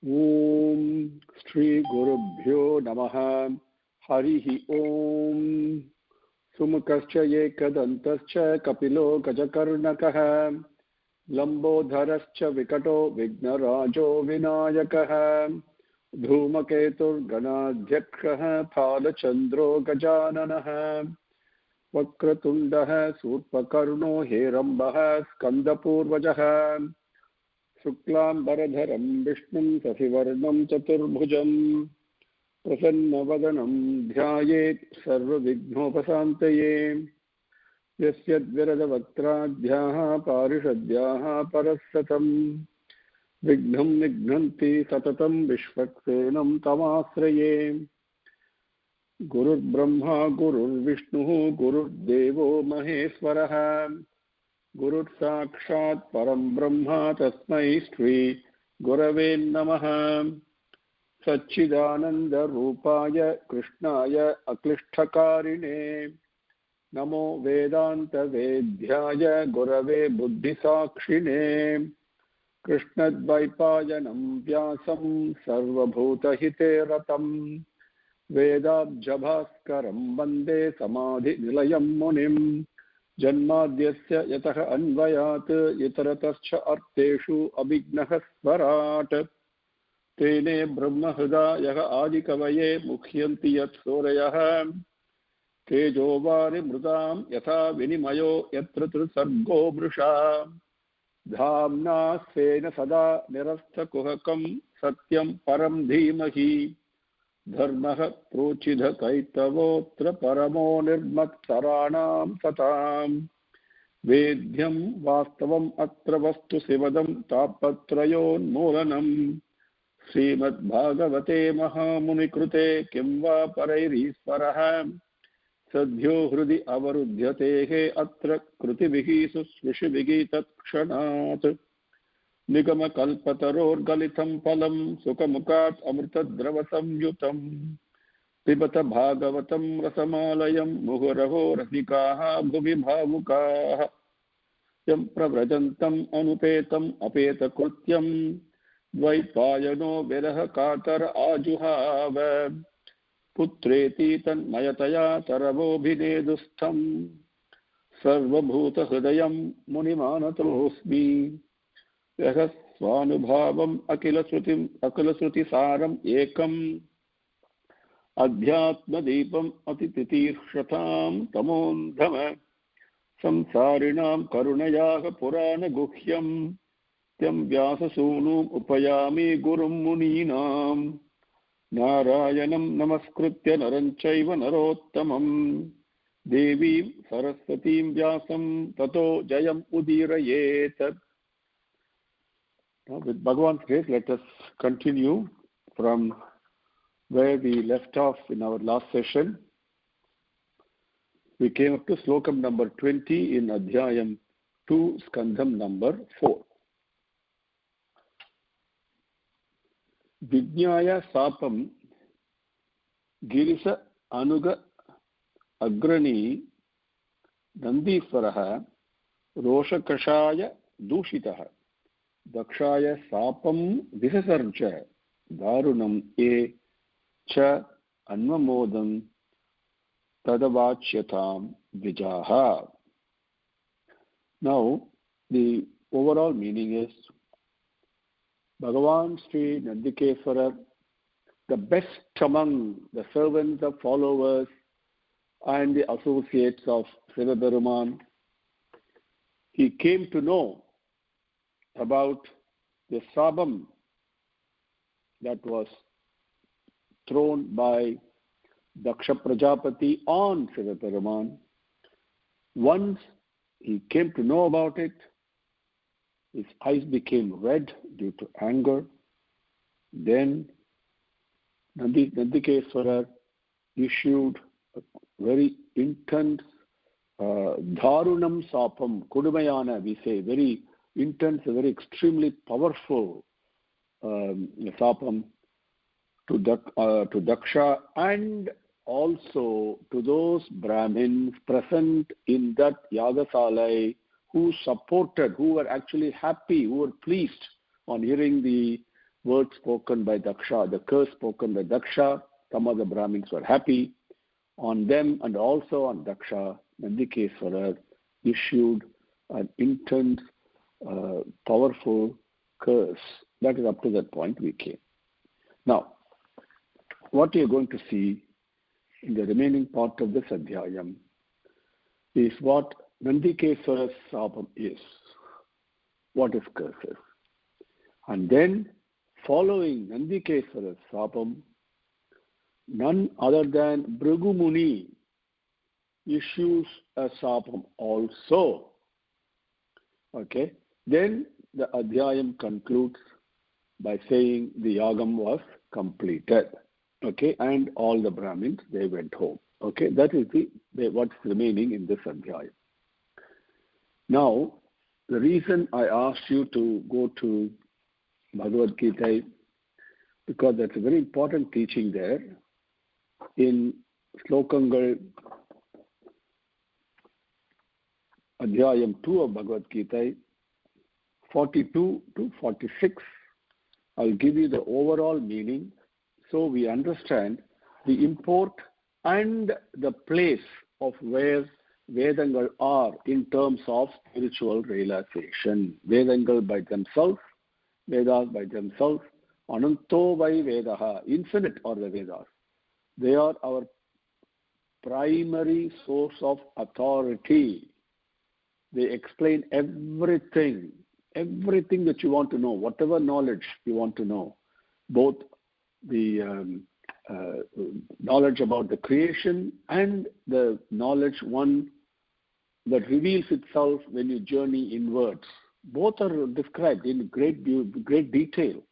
ओम श्री गुरुभ्यो नमः। हरिः ओम। सुमुखश्च एकदन्तश्च कपिलो गजकर्णकः लंबोदरश्च विकटो विघ्नराजो विनायकः धूमकेतुर्गणाध्यक्षः फालचन्द्रो गजाननः वक्रतुण्डः शूर्पकर्णो हेरम्बः स्कन्दपूर्वजः शुक्लाम्बरधरं विष्णुं शशिवर्णं चतुर्भुजं प्रसन्नवदनं ध्यायेत् सर्वविघ्नोपशान्तये। यस्य द्विरदवक्त्राद्याः पारिषद्याः परस्सतं विघ्नं निघ्नन्ति सततं विश्वक्सेनं तमाश्रये। गुरुर्ब्रह्मा गुरुर्विष्णुः गुरुर्देवो महेश्वरः गुरुर्साक्षात् परं ब्रह्म तस्मै श्री गुरवे नमः। सच्चिदानन्दरूपाय कृष्णाय अक्लिष्टकारिणे नमो वेदान्तवेद्याय गुरवे बुद्धिसाक्षिणे कृष्णद्वैपायनं व्यासं सर्वभूतहिते रतं वेदाब्जभास्करं वन्दे समाधिनिलयं मुनिं जन्माद्यस्य यतः अन्वयात् इतरतश्च अर्थेषु अभिघ्नः स्वराट् तेने ब्रह्महृदायः आदिकवये मुह्यन्ति यत् सूरयः तेजो वारिमृतां यथा विनिमयो यत्र त्रिसर्गो मृषा धाम्ना स्वेन सदा निरस्तकुहकं सत्यं परं धीमहि धर्मः प्रोचितकैतवोऽत्र परमो निर्मत्सराणां सताम् वेद्यं वास्तवम् अत्र वस्तु शिवदं तापत्रयोन्मूलनम् श्रीमद्भागवते महामुनिकृते किं वा परैरीश्वरः सद्यो हृदि अवरुध्यतेः अत्र कृतिभिः सुस्पृशिभिः तत्क्षणात् निगमकल्पतरोर्गलितं फलं सुखमुखात् अमृतद्रवसंयुतं पिबत भागवतं रसमालयं मुहुरहो रसिकाः भुवि भावुकाः यं प्रव्रजन्तम् अनुपेतम् अपेतकृत्यं द्वैपायनो विरह कातर आजुहाव पुत्रेति तन्मयतया तरवोऽभिनेदुस्थं सर्वभूतहृदयं मुनिमानतोऽस्मि यः स्वानुभावम् अखिलश्रुतिसारम् एकम् अध्यात्मदीपम् अतितितीर्षतां तमोन्धम संसारिणां करुणयाः पुराणगुह्यं त्यं व्याससूनुम् उपयामि गुरुं मुनीनां नारायणं नमस्कृत्य नरं चैव नरोत्तमं देवीं सरस्वतीं व्यासं ततो जयम् उदीरयेत्। Now, with Bhagavan's grace, let us continue from where we left off in our last session. We came up to slokam number 20 in Adhyayam 2, Skandham number 4. Vijnaya Sapam Girisa Anuga Agrani Nandiswaraha Roshakashaya Dushitaha दक्षाय सापं विससर्ज दारुणं ये च अन्वमोदं तदवाच्यतां द्विजाः. Now the overall meaning is Bhagavan Sri Nandikeswara, the best among the servants, the followers and the associates of Sivaperuman, he came to know about the sabam that was thrown by Daksha Prajapati on Sivaperuman. Once he came to know about it, his eyes became red due to anger. Then Nandikeswara issued a very intense dharunam sapam, kudumayana we say, very intense, very extremely powerful sapam to Daksha and also to those Brahmins present in that Yagasalai who supported, who were actually happy, who were pleased on hearing the words spoken by Daksha, the curse spoken by Daksha. Some of the Brahmins were happy. On them and also on Daksha, Nandikeswara issued an intense, powerful curse. That is up to that point we came. Now, what you are going to see in the remaining part of this Adhyayam is what Nandikeswara's Sapam is. What is curses? And then, following Nandikeswara's Sapam, none other than Bhrigu Muni issues a Sapam also. Okay? Then the Adhyayam concludes by saying the Yagam was completed. Okay? And all the Brahmins, they went home. Okay? That is what's remaining in this Adhyayam. Now, the reason I asked you to go to Bhagavad Gita, because that's a very important teaching there. In Slokangal Adhyayam 2 of Bhagavad Gita, 42 to 46, I'll give you the overall meaning so we understand the import and the place of where Vedangal are in terms of spiritual realization. Vedangal by themselves, Vedas by themselves, Ananto by Vedaha, infinite are the Vedas. They are our primary source of authority. They explain everything that you want to know, whatever knowledge you want to know, both the knowledge about the creation and the knowledge one that reveals itself when you journey inwards. Both are described in great detail.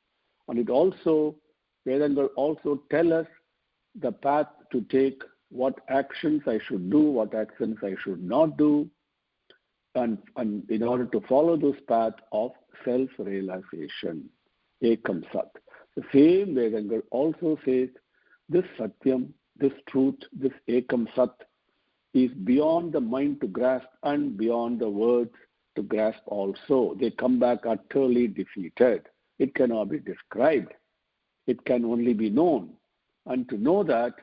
And it also, Vedangal also tell us the path to take, what actions I should do, what actions I should not do, and in order to follow this path of self-realization, Ekam Sat. The same Vedangal also says this Satyam, this truth, this Ekam Sat is beyond the mind to grasp and beyond the words to grasp also. They come back utterly defeated. It cannot be described. It can only be known. And to know that,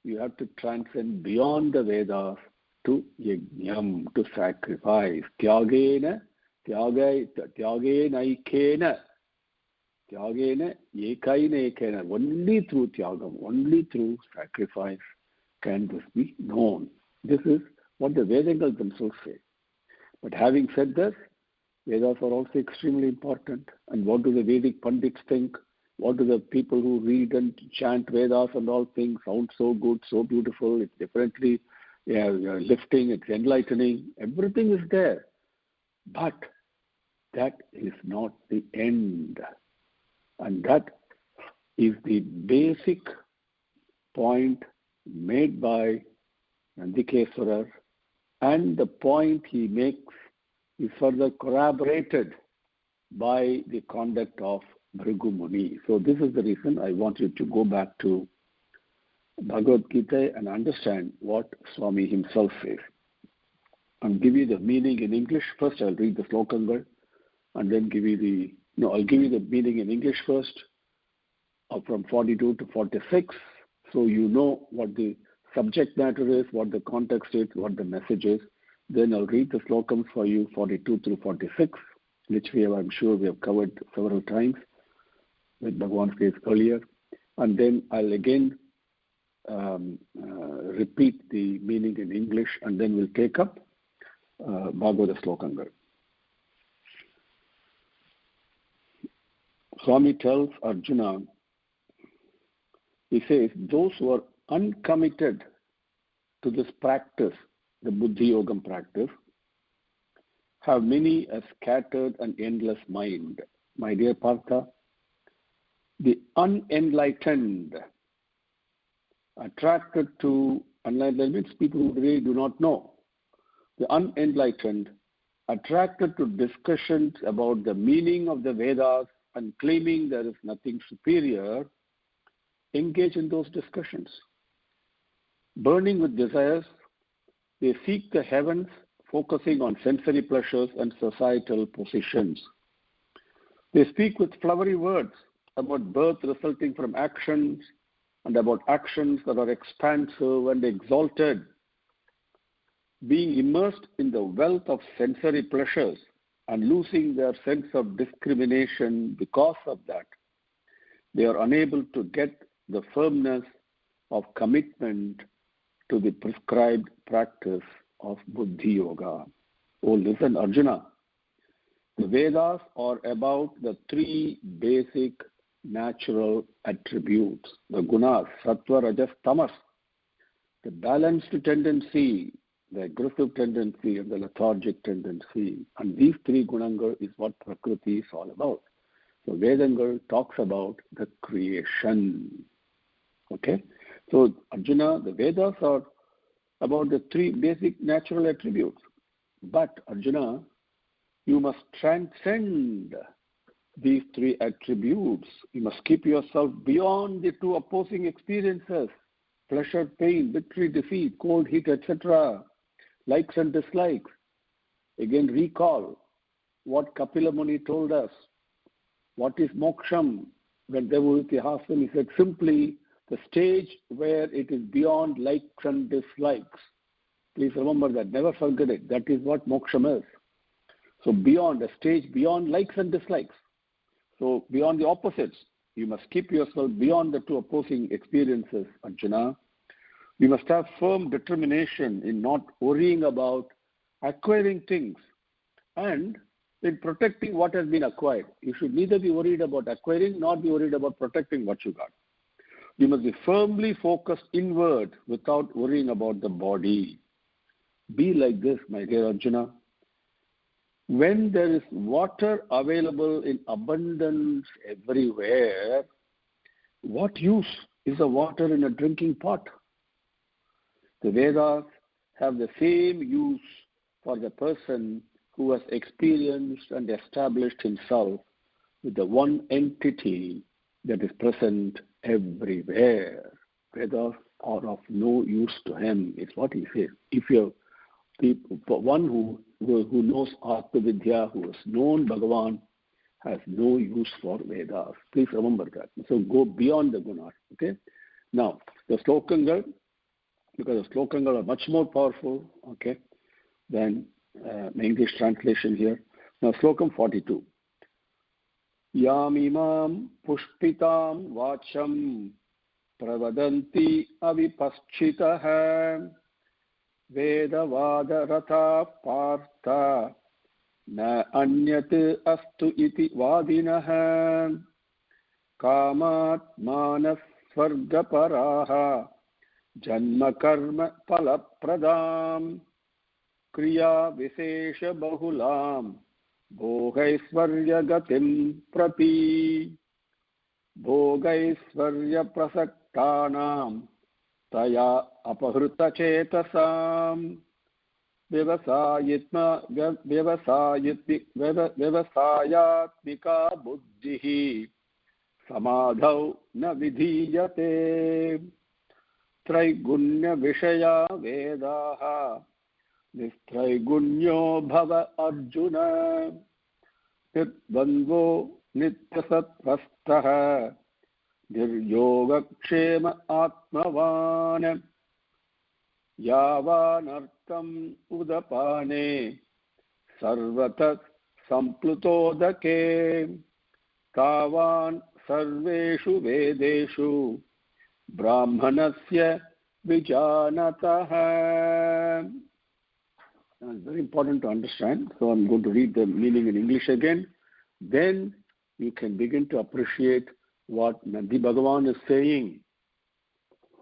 you have to transcend beyond the Vedas to yajnam, to sacrifice. Tyagena ikena. Tyagena ekaina ekena. Only through tyagam, only through sacrifice can this be known. This is what the Vedangals themselves say. But having said this, Vedas are also extremely important. And what do the Vedic Pandits think? What do the people who read and chant Vedas and all things sound so good, so beautiful, it's differently lifting, it's enlightening, everything is there. But that is not the end. And that is the basic point made by Nandikeswara, and the point he makes is further corroborated by the conduct of Bhrigu Muni. So this is the reason I want you to go back to Bhagavad Gita and understand what Swami himself says. I'll give you the meaning in English. First I'll read the Slokangal and then I'll give you the meaning in English first from 42 to 46, so you know what the subject matter is, what the context is, what the message is. Then I'll read the slokams for you, 42 through 46, which I'm sure we have covered several times with Bhagavan says earlier. And then I'll again repeat the meaning in English, and then we'll take up Bhagavata Slokangal. Swami tells Arjuna, he says, those who are uncommitted to this practice, the Buddhi Yogam practice, have many a scattered and endless mind. My dear Partha, the unenlightened, attracted to unenlightened means people who really do not know. The unenlightened, attracted to discussions about the meaning of the Vedas and claiming there is nothing superior, engage in those discussions. Burning with desires, they seek the heavens, focusing on sensory pleasures and societal positions. They speak with flowery words, about birth resulting from actions and about actions that are expansive and exalted. Being immersed in the wealth of sensory pleasures and losing their sense of discrimination because of that, they are unable to get the firmness of commitment to the prescribed practice of Buddhi Yoga. Oh, listen, Arjuna. The Vedas are about the three basic natural attributes, the gunas, sattva, rajas, tamas, the balanced tendency, the aggressive tendency, and the lethargic tendency. And these three gunanga is what Prakriti is all about. So Vedanga talks about the creation. Okay? So Arjuna, the Vedas are about the three basic natural attributes. But Arjuna, you must transcend these three attributes. You must keep yourself beyond the two opposing experiences, pleasure, pain, victory, defeat, cold, heat, etc., likes and dislikes. Again, recall what Kapila Muni told us. What is moksham? When Devavati asked him, he said simply the stage where it is beyond likes and dislikes. Please remember that. Never forget it. That is what moksham is. So beyond, a stage beyond likes and dislikes. So beyond the opposites. You must keep yourself beyond the two opposing experiences, Arjuna. You must have firm determination in not worrying about acquiring things and in protecting what has been acquired. You should neither be worried about acquiring nor be worried about protecting what you got. You must be firmly focused inward without worrying about the body. Be like this, my dear Arjuna. When there is water available in abundance everywhere, what use is the water in a drinking pot? The Vedas have the same use for the person who has experienced and established himself with the one entity that is present everywhere. Vedas are of no use to him, is what he says. If you're one who knows Atma Vidya, who has known Bhagavan, has no use for Vedas. Please remember that. So go beyond the gunas. Okay? Now, the slokangal, because the slokangal are much more powerful, okay, than English translation here. Now, slokam 42. Yamimam pushpitam vacham pravadanti avipaschitah vedavada rata partha na anyat astu iti vadinah kamat manas svargaparaha janma karma palapradam kriya visesha bahulam bhogaisvarya gatim prati bhogaisvarya prasaktanam taya apahruta chetasam vyavasayatmika buddhihi samadhau na vidhiyate traigunya vishaya vedaha nistraigunyo bhava arjuna nirbandvo nityasatvastah niryogakshema atmavan yavanartam udapane sarvatat samplutodake tavan sarveshu vedeshu brahmanasya vijanatah. It's very important to understand. So I'm going to read the meaning in English again. Then you can begin to appreciate what Nandi Bhagavan is saying.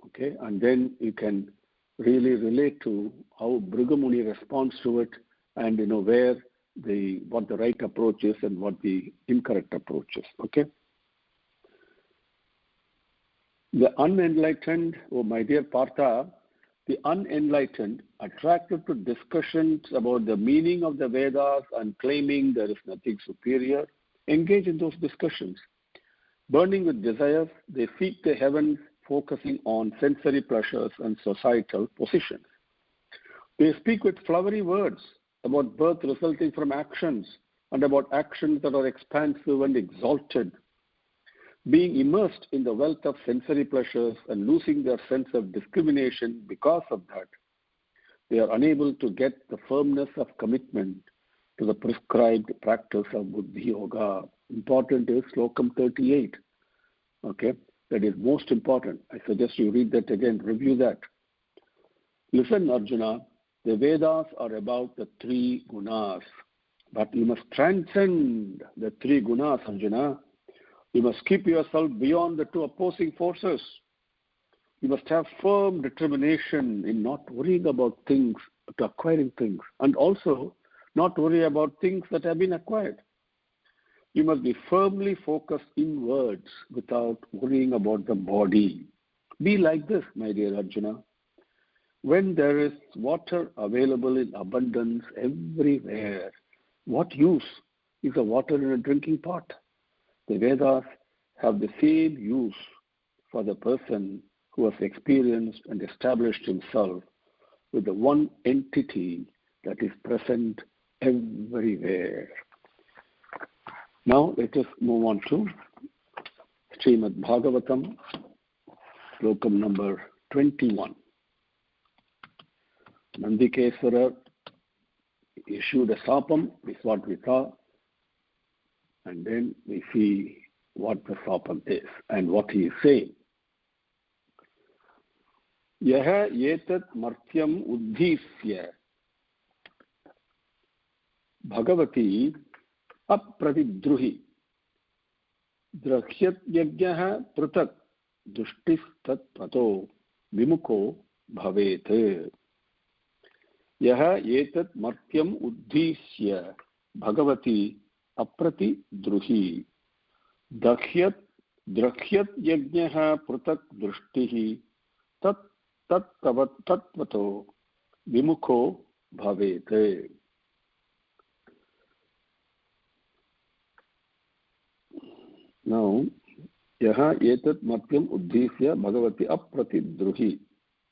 Okay, and then you can really relate to how Bhrigu Muni responds to it, and where what the right approach is and what the incorrect approach is. Okay. The unenlightened, oh my dear Partha, the unenlightened, attracted to discussions about the meaning of the Vedas and claiming there is nothing superior, engage in those discussions. Burning with desires, they seek the heavens, focusing on sensory pleasures and societal positions. They speak with flowery words about birth resulting from actions and about actions that are expansive and exalted. Being immersed in the wealth of sensory pleasures and losing their sense of discrimination because of that, they are unable to get the firmness of commitment to the prescribed practice of Buddhi Yoga. Important is Slokam 38. Okay, that is most important. I suggest you read that again, review that. Listen, Arjuna, the Vedas are about the three gunas, but you must transcend the three gunas, Arjuna. You must keep yourself beyond the two opposing forces. You must have firm determination in not worrying about things, to acquiring things, and also not worry about things that have been acquired. You must be firmly focused inwards without worrying about the body. Be like this, my dear Arjuna. When there is water available in abundance everywhere, what use is the water in a drinking pot? The Vedas have the same use for the person who has experienced and established himself with the one entity that is present everywhere. Now let us move on to Srimad Bhagavatam, Slokam number 21. Nandikeswara issued a sapam, is what we saw, and then we see what the sapam is and what he is saying. Yaha yetat martyam uddhisya Bhagavati apratidruhi drakhyat yajnaha prutak dushtis tat pato vimuko bhavet. Yaha yetat martyam uddhisya Bhagavati apratidruhi drakhyat yajnaha prutak dushtihi tat tatvato vimuko bhavet. Now, yaha etat matyam uddhisya bhagavati apratidruhi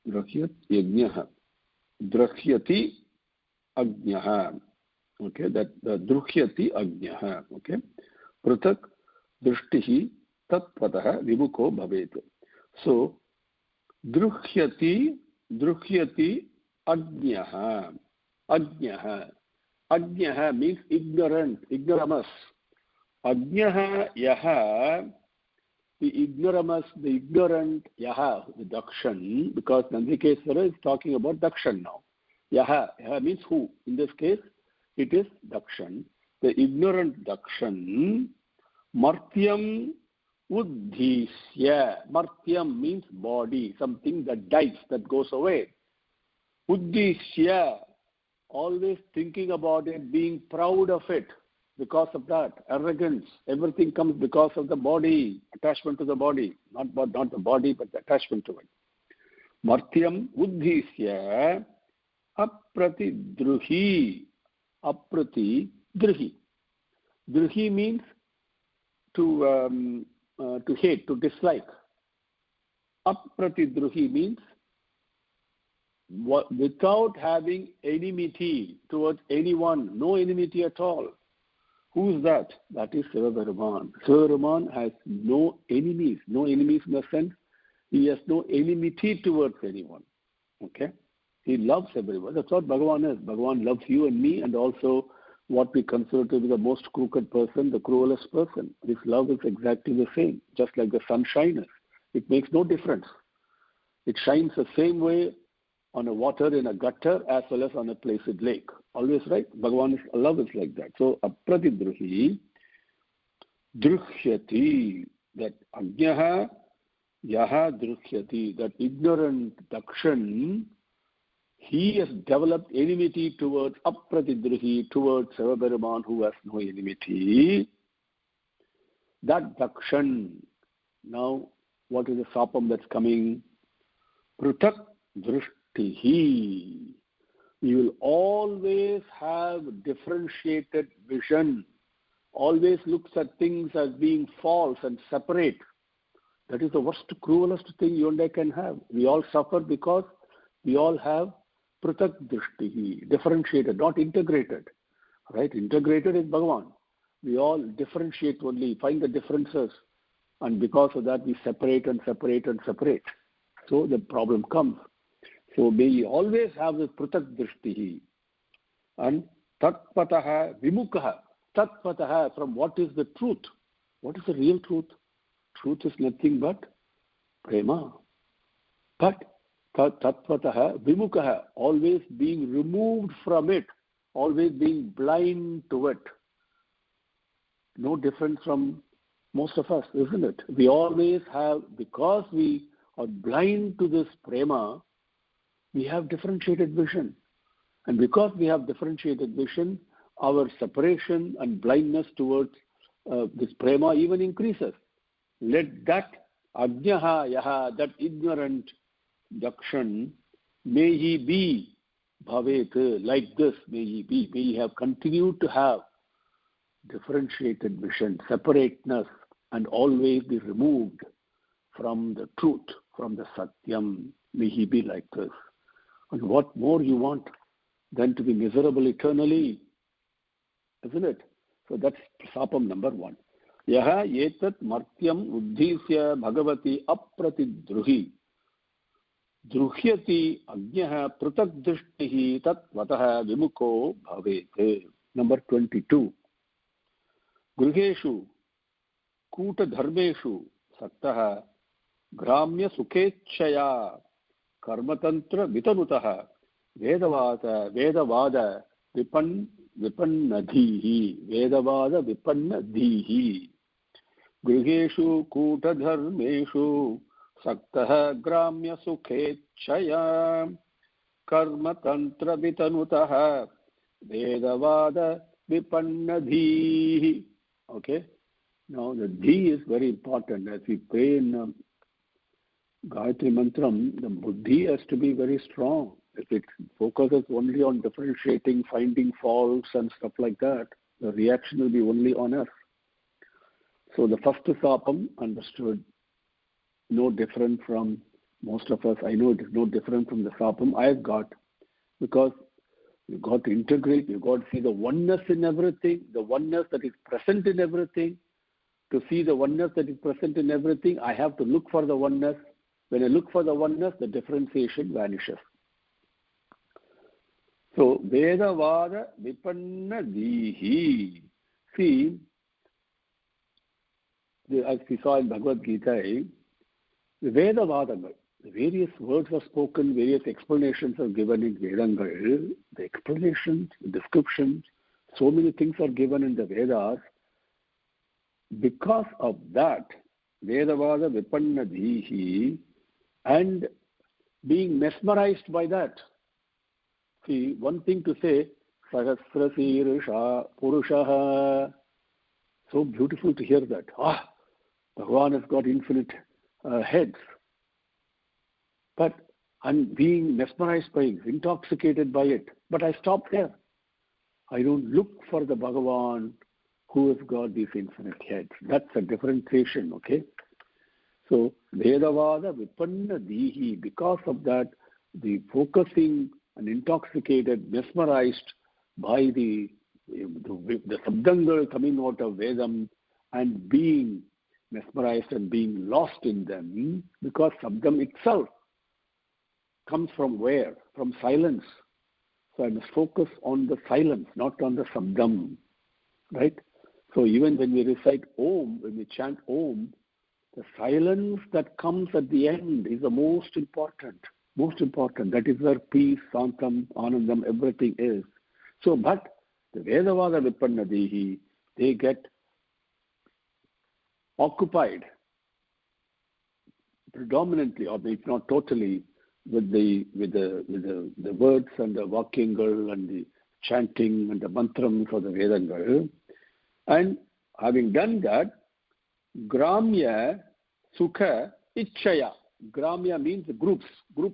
drakhyat yajnaha drakhyati ajnaha. Okay, that drukhyati ajnaha. Okay, prutak drishtihi tatvatah vimuko bhavet. So, drukhyati ajnaha. Ajnaha means ignorant, ignoramus. Ajnaha yaha, the ignoramus, the ignorant yaha, the dakshan, because Nandikeswara is talking about dakshan now. Yaha means who? In this case, it is dakshan. The ignorant dakshan, martyam uddhisya. Martyam means body, something that dies, that goes away. Uddhisya, always thinking about it, being proud of it. Because of that, arrogance, everything comes because of the body, attachment to the body, not the body, but the attachment to it. Martyam uddhisya apratidruhi. Apratidruhi. Druhi means to hate, to dislike. Apratidruhi means without having enmity towards anyone, no enmity at all. Who is that? That is Sivaperuman. Sivaperuman has no enemies. No enemies in the sense he has no enmity towards anyone. Okay? He loves everyone. That's what Bhagavan is. Bhagavan loves you and me, and also what we consider to be the most crooked person, the cruelest person. His love is exactly the same, just like the sunshine is. It makes no difference. It shines the same way on a water in a gutter as well as on a placid lake. Always right? Bhagavan's love is like that. So, apratidruhi, drukhyati, that ajnaha, yaha drukhyati, that ignorant dakshan, he has developed enmity towards apratidruhi, towards Sivaperuman who has no enmity. That dakshan, now what is the sapam that's coming? Prutak drishtihi. You will always have differentiated vision, always looks at things as being false and separate. That is the worst, cruelest thing you and I can have. We all suffer because we all have prutak drishtihi, differentiated, not integrated. Right? Integrated is Bhagavan. We all differentiate only, find the differences, And because of that, we separate and separate and separate. So the problem comes. So we always have this pratak drishtihi. And tatpataha vimukaha. Tatpataha, from what is the truth? What is the real truth? Truth is nothing but prema. But tatpataha vimukaha, always being removed from it, always being blind to it. No different from most of us, isn't it? We always have, because we are blind to this prema, we have differentiated vision. And because we have differentiated vision, our separation and blindness towards this prema even increases. Let that ajnaha yaha, that ignorant dakshan, may he be bhavet, like this, may he be. May he have continued to have differentiated vision, separateness, and always be removed from the truth, from the satyam. May he be like this. And what more you want than to be miserable eternally? Isn't it? So that's sapam number 1. Yaha etat martyam uddhisya bhagavati apratidruhi druhyati ajnaha pratak drishtihi tatvataha vimuko bhavete. Number 22. Gruheshu kuta dharmeshu saktaha gramya sukhechaya karmatantra vitanutaha vedavada vipannadhihi vedavada vipannadhihi gruheshu kuta dharmeshu saktaha gramya sukhechaya karmatantra vitanutaha vedavada vipannadhihi. Okay, now the dhi is very important. As we pray in Gayatri Mantram, the buddhi has to be very strong. If it focuses only on differentiating, finding faults and stuff like that, the reaction will be only on us. So the first sapam understood, no different from most of us. I know it is no different from the sapam I've got, because you've got to integrate, you've got to see the oneness in everything, the oneness that is present in everything. To see the oneness that is present in everything, I have to look for the oneness. When I look for the oneness, the differentiation vanishes. So, Vedavada Vipannadhihi. See, as we saw in Bhagavad Gita, the Vedavadagal, the various words are spoken, various explanations are given in Vedangal. The explanations, the descriptions, so many things are given in the Vedas. Because of that, Vedavada Vipannadhihi, and being mesmerized by that. See, one thing to say, Sahasrasirsha Purushaha. So beautiful to hear that. Bhagavan has got infinite heads. But I'm being mesmerized by it, intoxicated by it. But I stop there. I don't look for the Bhagavan who has got these infinite heads. That's a differentiation, okay? So, Vedavada Vipannadhihi, because of that, the focusing and intoxicated, mesmerized by the sabdangal coming out of Vedam and being mesmerized and being lost in them, because sabdam itself comes from where? From silence. So I must focus on the silence, not on the sabdam, right? So even when we recite Om, when we chant Om, the silence that comes at the end is the most important. Most important. That is where peace, Santam, Anandam, everything is. So, but the Vedavada Vipannadhihi, they get occupied predominantly, or if not totally, with the words and the Vakyangal and the chanting and the mantram for the Vedangal. And having done that, Gramya Sukha Ichchaya. Gramya means groups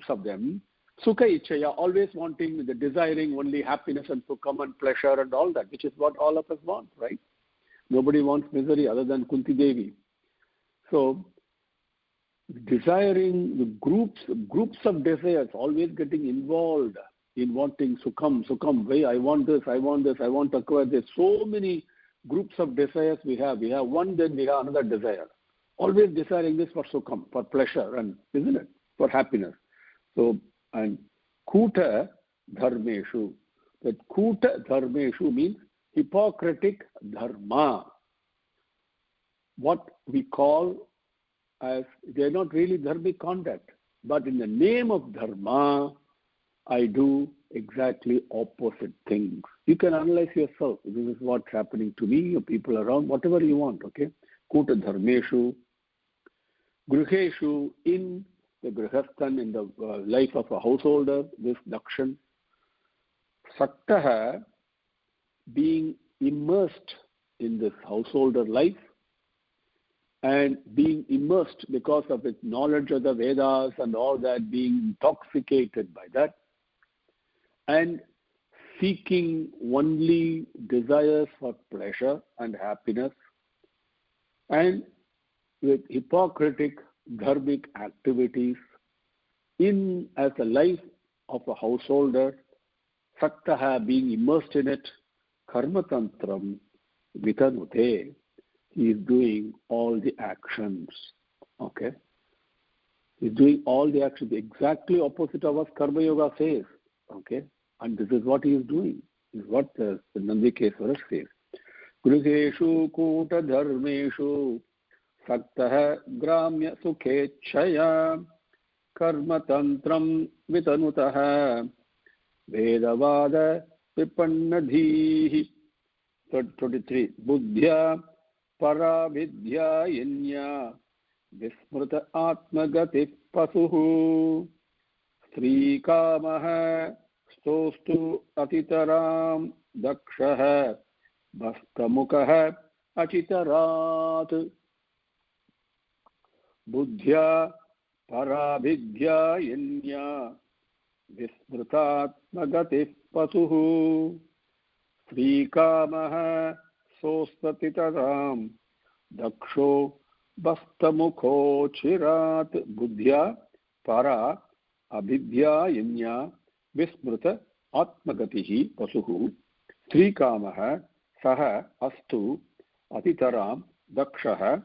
of them. Sukha Ichchaya, always wanting, the desiring only happiness and sukham and pleasure and all that, which is what all of us want, right? Nobody wants misery other than Kunti Devi. So, desiring the groups of desires, always getting involved in wanting sukham, hey, I want this, I want to acquire this. So many groups of desires we have. We have one, then we have another desire. always desiring this for sukam, for pleasure, and isn't it? For happiness. So, and kuta dharmeshu. That kuta dharmeshu means hypocritic dharma. What we call as, they're not really dharmic conduct, but in the name of dharma, I do exactly opposite things. You can analyze yourself. This is what's happening to me or people around, whatever you want, okay? Kuta dharmeshu. Gruheshu, in the grihasthan, in the life of a householder, this dakshan. Saktaha, being immersed in this householder life and being immersed because of its knowledge of the Vedas and all that, being intoxicated by that, and seeking only desires for pleasure and happiness, and with hypocritic dharmic activities in as a life of a householder, saktaha, being immersed in it, karma tantram vitanute, he is doing all the actions, okay? He's doing all the actions, exactly opposite of what Karma Yoga says, okay? And this is what he is doing, is what the Nandikeswara says. Gruheshu kuta dharmeshu saktah gramya sukhechaya karma tantram vitanutah vedavada vipannadhihi. 23. Buddhya paravidhyayanya vismrita atmagati pasuhu sri kamaha stostu atitaram dakshah bastamukah achitarat. Buddhya paravidhyayanya vismrtatmagati pasuhu sri kamaha sostatitam daksho bastamukho chirat. Buddhya para abhidyayanya vismrta atmagatihi pasuhu sri kamaha saha astu atitaram dakshah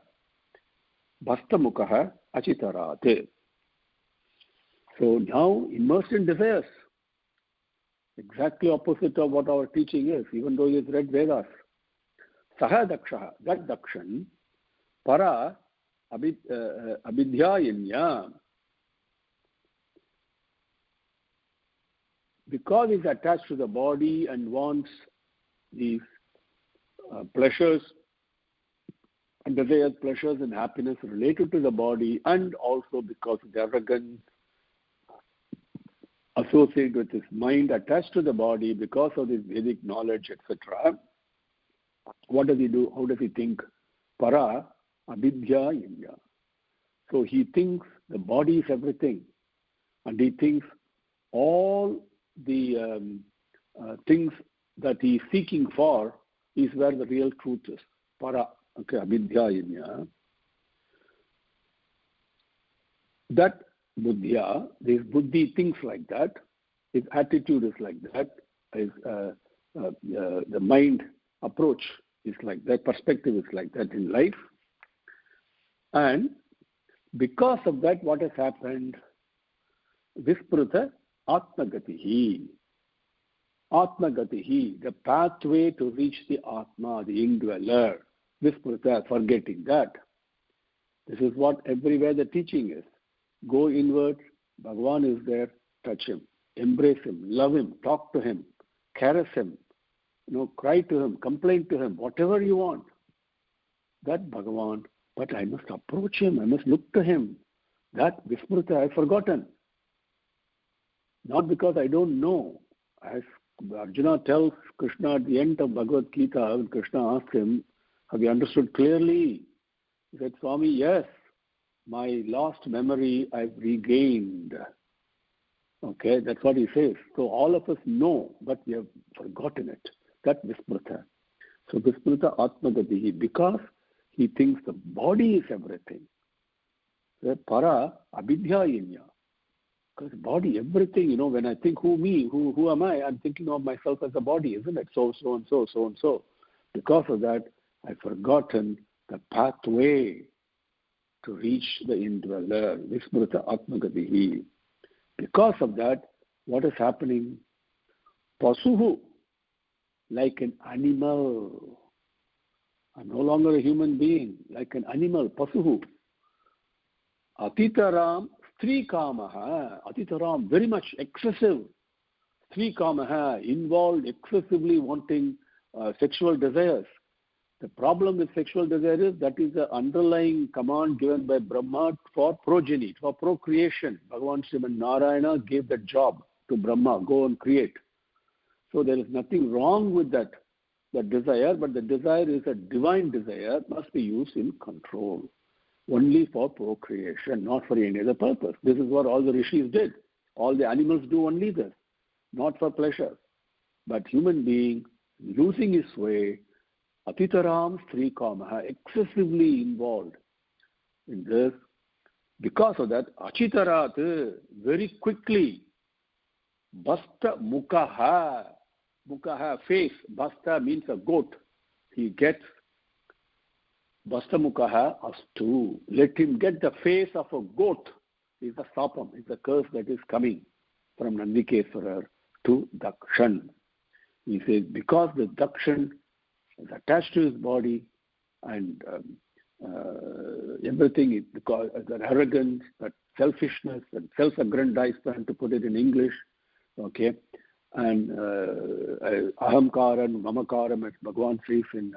bastamukah achitarat. So now immersed in desires, exactly opposite of what our teaching is, even though you've read Vedas. Saha dakshaha, that dakshan, para abhidyayanya, because he's attached to the body and wants these pleasures and desires, pleasures and happiness related to the body, and also because of the arrogance associated with his mind attached to the body because of his Vedic knowledge, etc. What does he do? How does he think? Para abhidyayanya. So he thinks the body is everything, and he thinks all the things that he is seeking for is where the real truth is. Para, okay, abhidyayanya. That buddhya, this buddhi thinks like that, his attitude is like that, his the mind approach is like that, perspective is like that in life. And because of that, what has happened? Visprutha atmagatihi. Atmagatihi, the pathway to reach the Atma, the indweller. Visprutha, forgetting that. This is what everywhere the teaching is. Go inward, Bhagavan is there, touch him, embrace him, love him, talk to him, caress him, cry to him, complain to him, whatever you want. That Bhagavan, but I must approach him, I must look to him. That Vismrita I've forgotten. Not because I don't know. As Arjuna tells Krishna at the end of Bhagavad Gita, when Krishna asked him, have you understood clearly? He said, Swami, yes. My lost memory I've regained. Okay, that's what he says. So all of us know, but we have forgotten it. That Vismrita. So Vismrita Atmagatihi, because he thinks the body is everything. Para abhidyayanya. Because body, everything, when I think who am I? I'm thinking of myself as a body, isn't it? So and so. Because of that, I've forgotten the pathway to reach the indweller, Vismrita Atmagatihi. Because of that, what is happening? Pasuhu, like an animal. I'm no longer a human being, like an animal, Pasuhu. Atitaram, Stri Kamaha. Atitaram, very much excessive. Stri Kamaha, involved, excessively wanting sexual desires. The problem with sexual desire is that is the underlying command given by Brahma for progeny, for procreation. Bhagavan Sriman Narayana gave that job to Brahma, go and create. So there is nothing wrong with that desire, but the desire is a divine desire, must be used in control. Only for procreation, not for any other purpose. This is what all the rishis did. All the animals do only this, not for pleasure. But human being, losing his way, Atitaram Sri Kamaha, excessively involved in this. Because of that, Achitarat, very quickly, Basta Mukaha, Mukaha, face, Basta means a goat. He gets Basta Mukaha Astu. Let him get the face of a goat. Is the sapam, is the curse that is coming from Nandikeswarar to Dakshan. He says, because the Dakshan is attached to his body and everything, because that arrogance, that selfishness, and self-aggrandizement, to put it in English, okay, and ahamkaram, mamakaram, as Bhagavan says in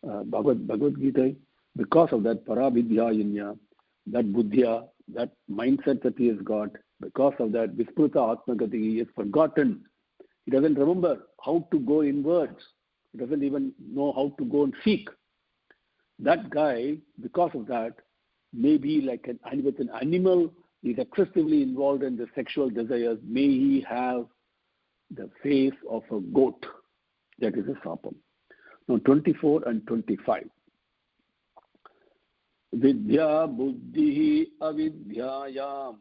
Bhagavad Gita, because of that paravidyayanya, that buddhya, that mindset that he has got, because of that Vispruta Atmagati, he has forgotten. He doesn't remember how to go inwards. He doesn't even know how to go and seek. That guy, because of that, may be like an animal, is excessively involved in the sexual desires. May he have the face of a goat. That is a sapam. Now 24 and 25. Vidya buddhi avidyayam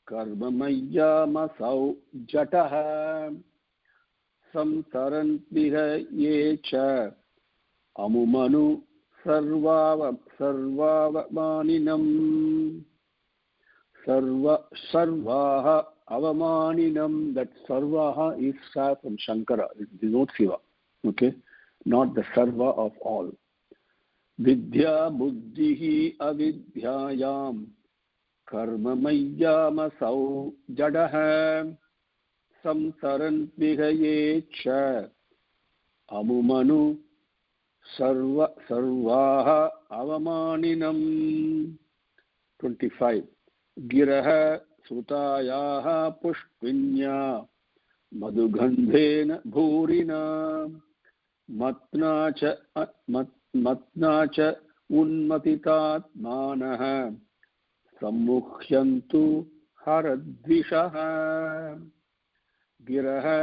karmamayyamasau jataha samsarantiha yecha amumanu sarvavamaninam sarvaha avamaninam. That sarvaha is from Shankara. It denotes Shiva. Okay? Not the sarva of all. Vidya buddhihi avidyayam karmamayyamasau jadaha samsaran vihayecha amumanu sarvaha avamaninam. 25. Giraha sutayaha pushpinya madugandhena bhurina matnacha unmatitatmanah sammukhyantu haradvishaha. Giraha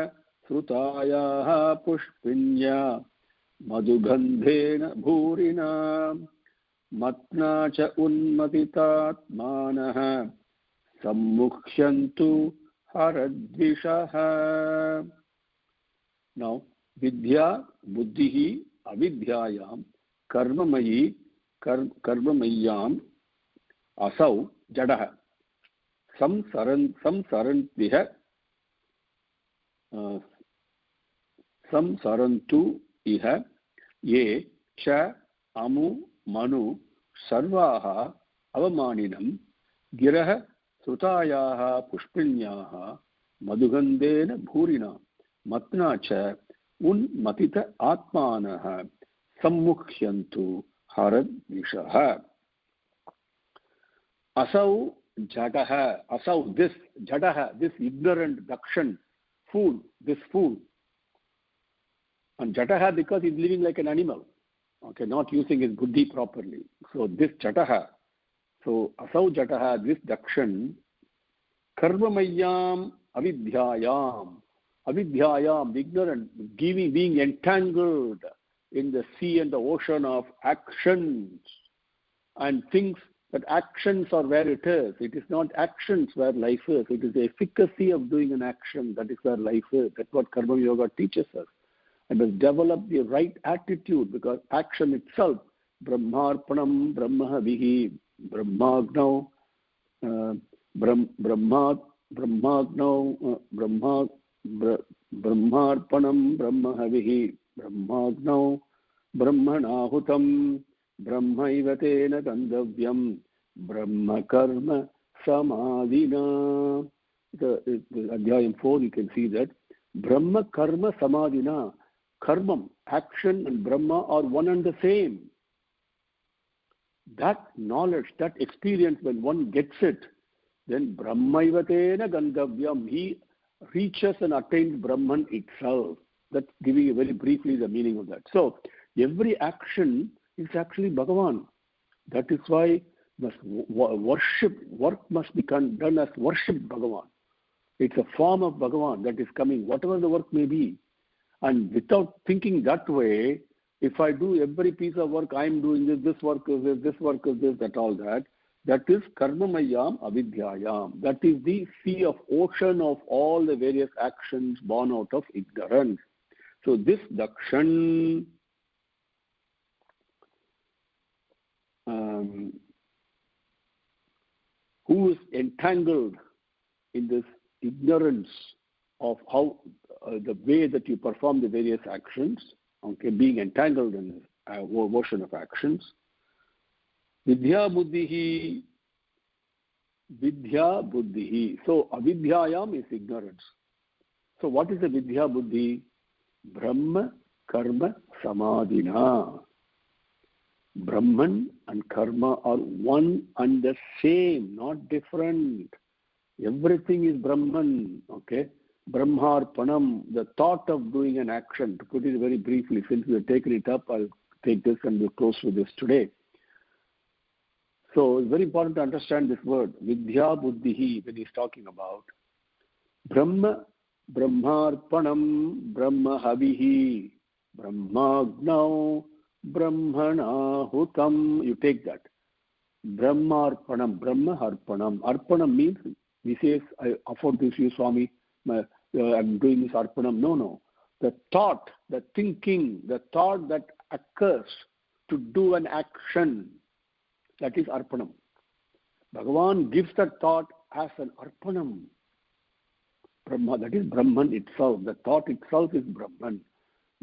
srutayaha pushpinya madugandhena bhurina matnacha unmatitatmanah sammukhyantu haradvishaha. Now, vidya buddhihi avidyayam karmamayyam asau jadaha samsarantu iha ye cha amu manu sarvaha avamaninam giraha srutayaha pushpinyaha madugandena bhurina matna cha unmatita atmanaha sammukhyantu haradvishaha. Asau jadaha, asau, this jadaha, this ignorant dakshan, fool, this fool. And jadaha because he's living like an animal, okay, not using his buddhi properly. So this jadaha, so asau jadaha, this dakshan, karmamayyam avidyayam, avidyayam, ignorant, being entangled in the sea and the ocean of actions, and thinks that actions are where it is. It is not actions where life is. It is the efficacy of doing an action that is where life is. That's what Karma Yoga teaches us. And must develop the right attitude, because action itself, Brahmarpanam Brahmavihi, Brahmagnau, Brahmagnau, Brahmarpanam, Brahmahavihi, Brahmagnau, Brahmanahutam, Brahmaivate Gandavyam, Brahma Karma Samadhina. The Adhyayam 4, you can see that. Brahma Karma Samadhina. Karmam, action, and Brahma are one and the same. That knowledge, that experience, when one gets it, then Brahmaivatena Gandavyam, he reaches and attains Brahman itself. That's giving you very briefly the meaning of that. So, every action is actually Bhagavan. That is why work must be done as worship Bhagavan. It's a form of Bhagavan that is coming, whatever the work may be. And without thinking that way, if I do every piece of work, I am doing this work is this work is this, that all that, that is karmamayam avidyayam. That is the sea of ocean of all the various actions born out of ignorance. So this dakshan, who is entangled in this ignorance of how the way that you perform the various actions, okay, being entangled in a ocean of actions. Vidya buddhihi. So avidyayam is ignorance. So what is the vidya buddhi? Brahma karma samadhina. Brahman and karma are one and the same, not different. Everything is Brahman, okay? Brahmarpanam, the thought of doing an action. To put it very briefly, since we have taken it up, I'll take this and we'll close with this today. So it's very important to understand this word, Vidya Buddhihi, when he's talking about Brahma, Brahmarpanam, Brahmahavihi, Brahmagnau, Brahmanahutam. You take that. Brahmarpanam, Brahmaharpanam. Arpanam means, we say, I offer this to you, Swami, I'm doing this arpanam. No. The thought, the thinking, the thought that occurs to do an action, that is arpanam. Bhagavan gives that thought as an arpanam. Brahma, that is Brahman itself. The thought itself is Brahman.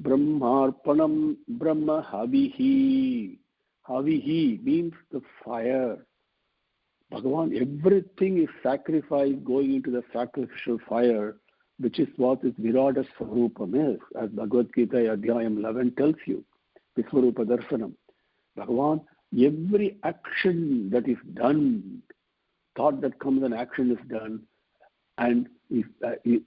Brahmarpanam, Brahmahavihi. Havihi means the fire. Bhagavan, everything is sacrifice going into the sacrificial fire, which is what his Virata Swarupam is, as Bhagavad Gita Adhyayam 11 tells you, Viswarupa Darsanam. Bhagavan, every action that is done, thought that comes and action is done, and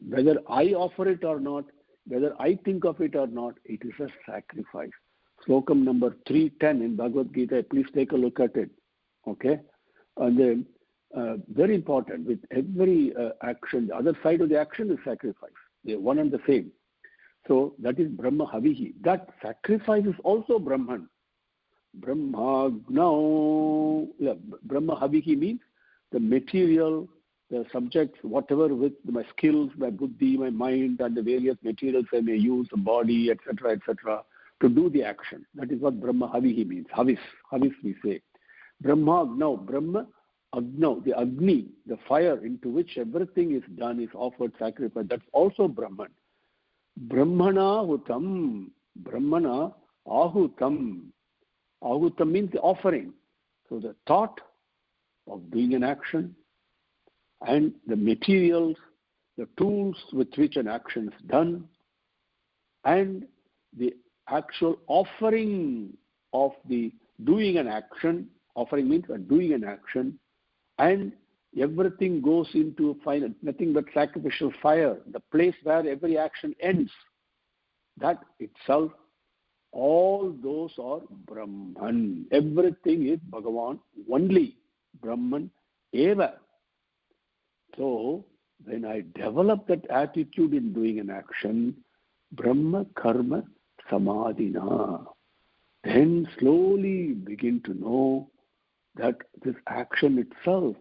whether I offer it or not, whether I think of it or not, it is a sacrifice. Slokam number 310 in Bhagavad Gita, please take a look at it. Okay? And then, very important, with every action, the other side of the action is sacrifice. They are one and the same. So that is Brahma Havihi. That sacrifice is also Brahman. Brahmagnau. Yeah, Brahma Havihi means the material, the subjects, whatever with my skills, my buddhi, my mind, and the various materials I may use, the body, etc., to do the action. That is what Brahma Havihi means. Havis we say. Brahmagnau, Brahma Agnau, the Agni, the fire into which everything is done, is offered sacrifice. That's also Brahman. Brahmana Hutam, Brahmana Ahutam. Ahutam means the offering. So the thought of doing an action and the materials, the tools with which an action is done, and the actual offering of the doing an action. Offering means doing an action, and everything goes into final, nothing but sacrificial fire, the place where every action ends. That itself, all those are Brahman. Everything is Bhagavan, only Brahman eva. So, when I develop that attitude in doing an action, Brahma Karma Samadhina, then slowly begin to know that this action itself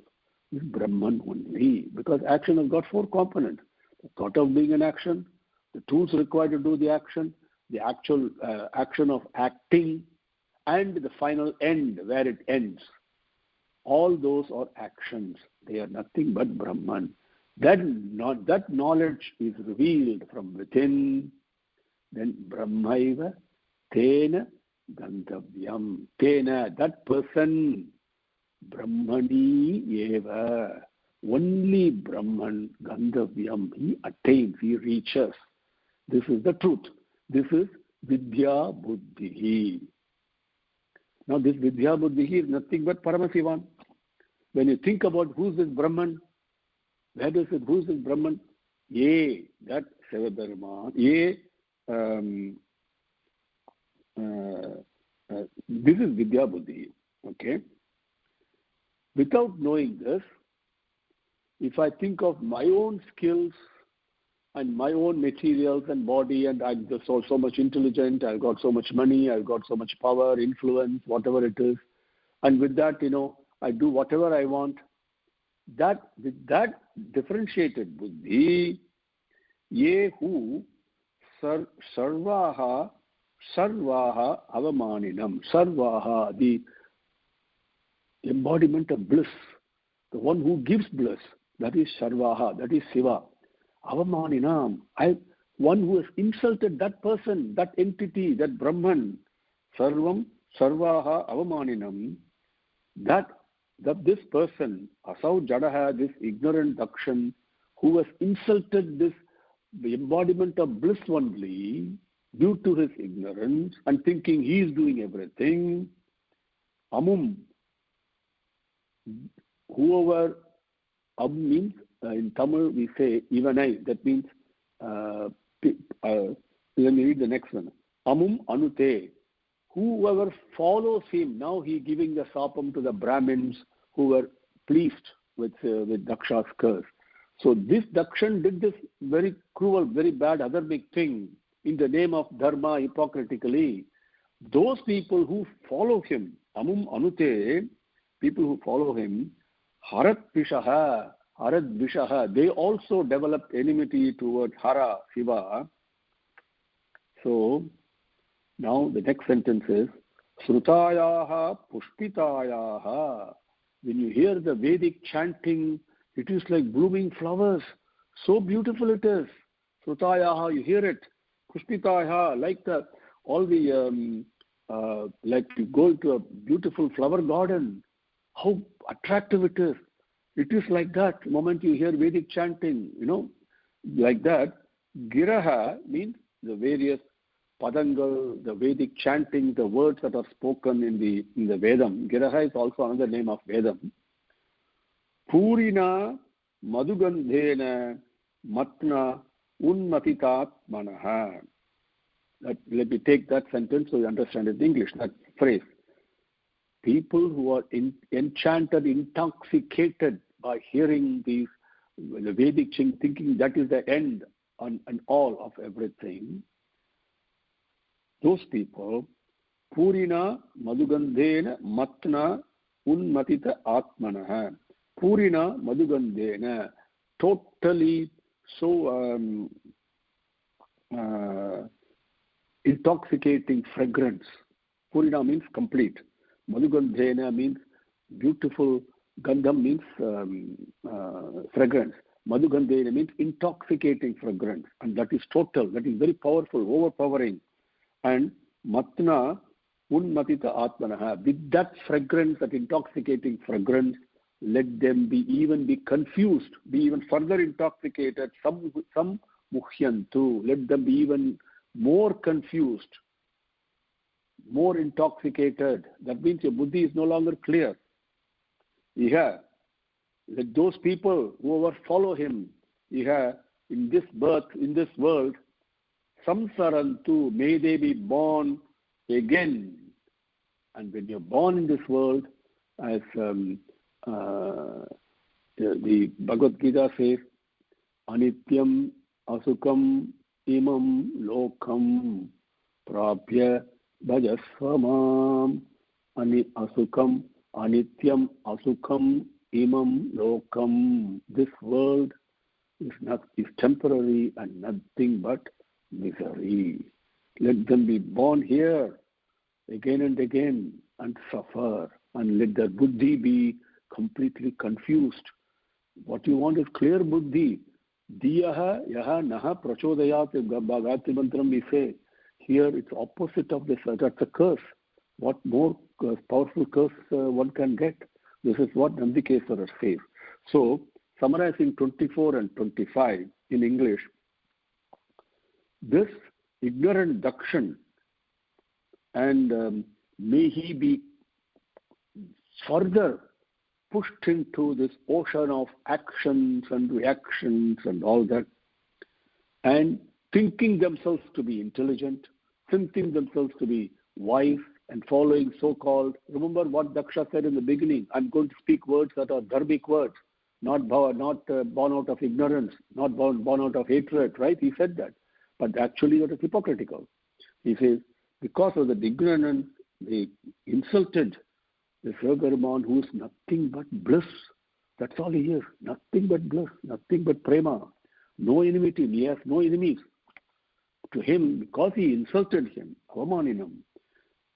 is Brahman only. Because action has got four components. The thought of doing an action, the tools required to do the action, the actual action of acting, and the final end, where it ends. All those are actions. They are nothing but Brahman. That knowledge is revealed from within. Then Brahmaiva Tena Gantavyam. Tena, that person, Brahmani Eva. Only Brahman Gandavyam, he attains, he reaches. This is the truth. This is Vidya Buddhi. Now this Vidya Buddhi is nothing but Paramasivan. When you think about who's this Brahman, where does it, who's this Brahman? Ye, that Sevadharma, Ye, this is Vidya Buddhi. Okay? Without knowing this, if I think of my own skills and my own materials and body, and I'm just so much intelligent, I've got so much money, I've got so much power, influence, whatever it is, and with that, I do whatever I want, with that differentiated buddhi, ye who sarvaha avamaninam, sarvaha, the embodiment of bliss, the one who gives bliss, that is Sarvaha, that is Shiva. Avamaninam, one who has insulted that person, that entity, that Brahman, Sarvaha Avamaninam, this person, Asau Jadaha, this ignorant Dakshan, who has insulted the embodiment of bliss only due to his ignorance and thinking he is doing everything, Amum, whoever, means in Tamil we say Ivanai, that means let me read the next one. Amum Anute, whoever follows him, now he giving the sapam to the Brahmins who were pleased with Daksha's curse. So this Dakshan did this very cruel, very bad, other big thing in the name of Dharma hypocritically. Those people who follow him, Amum Anute, people who follow him, Harat Vishaha, they also developed enmity towards Hara, Shiva. So, now the next sentence is, Srutayaha Pushpitayaha. When you hear the Vedic chanting, it is like blooming flowers. So beautiful it is. Srutayaha, you hear it. Pushpitayaha, like like you go into a beautiful flower garden. How attractive it is. It is like that the moment you hear Vedic chanting, like that. Giraha means the various padangal, the Vedic chanting, the words that are spoken in the Vedam. Giraha is also another name of Vedam. Purina madugandhena matna unmatitat manaha. Let me take that sentence so you understand it in English, that phrase. People who are enchanted, intoxicated by hearing the Vedic chant, thinking that is the end and all of everything, those people, Purina Madugandhena Matna Unmatita Atmanaha. Purina Madugandhena, totally so intoxicating fragrance. Purina means complete. Madhugandhena means beautiful. Gandham means fragrance. Madhugandhena means intoxicating fragrance. And that is total. That is very powerful, overpowering. And Matna Unmatita Atmanaha. With that fragrance, that intoxicating fragrance, let them even be confused, be even further intoxicated. Some muhyantu. Let them be even more confused, more intoxicated. That means your buddhi is no longer clear. Let those people, whoever follow him, in this birth, in this world, samsarantu, may they be born again. And when you're born in this world, as the Bhagavad Gita says, Anityam asukam imam lokam prapya bhajasvamam. Asukam, anityam asukam imam lokam. This world is temporary and nothing but misery. Let them be born here again and again and suffer, and let their buddhi be completely confused. What you want is clear buddhi. Diyaha yaha naha prachodayat. Gayatri Mantram we say. Here it's opposite of this. That's a curse. What more powerful curse one can get? This is what Nandikeswara says. So, summarizing 24 and 25 in English, this ignorant Dakshan, and may he be further pushed into this ocean of actions and reactions and all that, and thinking themselves to be intelligent, thinking themselves to be wise, and following so-called, remember what Daksha said in the beginning, I'm going to speak words that are dharmic words, not born out of ignorance, not born out of hatred, right? He said that. But actually that is hypocritical. He says, because of the ignorance, they insulted the Sivaperuman, who is nothing but bliss. That's all he is. Nothing but bliss, nothing but prema. No enmity, he has no enemies. To him, because he insulted him, avamaninam,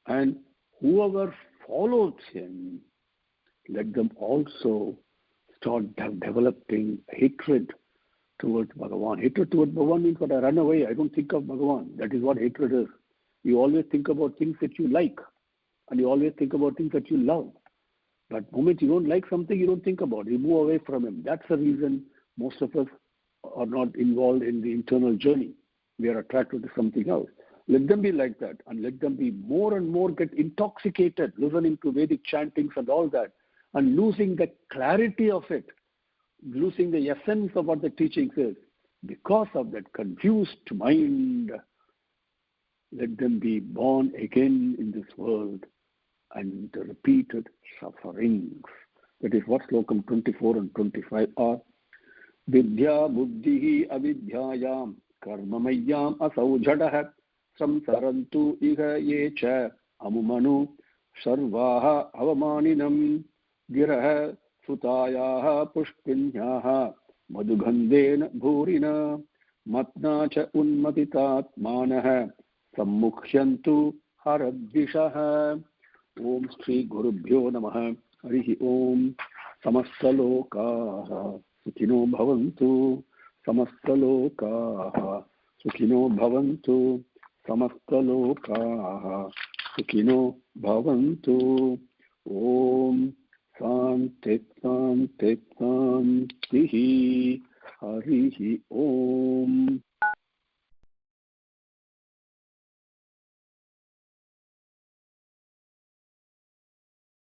and whoever follows him, let them also start developing hatred towards Bhagavan. Hatred towards Bhagavan means that I run away, I don't think of Bhagavan. That is what hatred is. You always think about things that you like, and you always think about things that you love. But the moment you don't like something, you don't think about it. You move away from him. That's the reason most of us are not involved in the internal journey. We are attracted to something else. Let them be like that, and let them be more and more get intoxicated, listening to Vedic chantings and all that, and losing the clarity of it, losing the essence of what the teaching says. Because of that confused mind, let them be born again in this world and the repeated sufferings. That is what slokam 24 and 25 are. Vidya buddhihi avidyayam karmamayam asaujadah samsarantu iha yecha amumanu sarvaha avamaninam girah sutayaha pushpinyaha madhugandena bhurina matna cha unmatitatmanah sammukhyantu haradvishah. Om Shri Gurubhyo Namaha. Harihi Om. Samastalokaha Sukhino Bhavantu. Samastalokaha Sukhino Bhavantu. Samastalokaha Sukhino Bhavantu. Om Santit Santit Santihi. Harihi Om.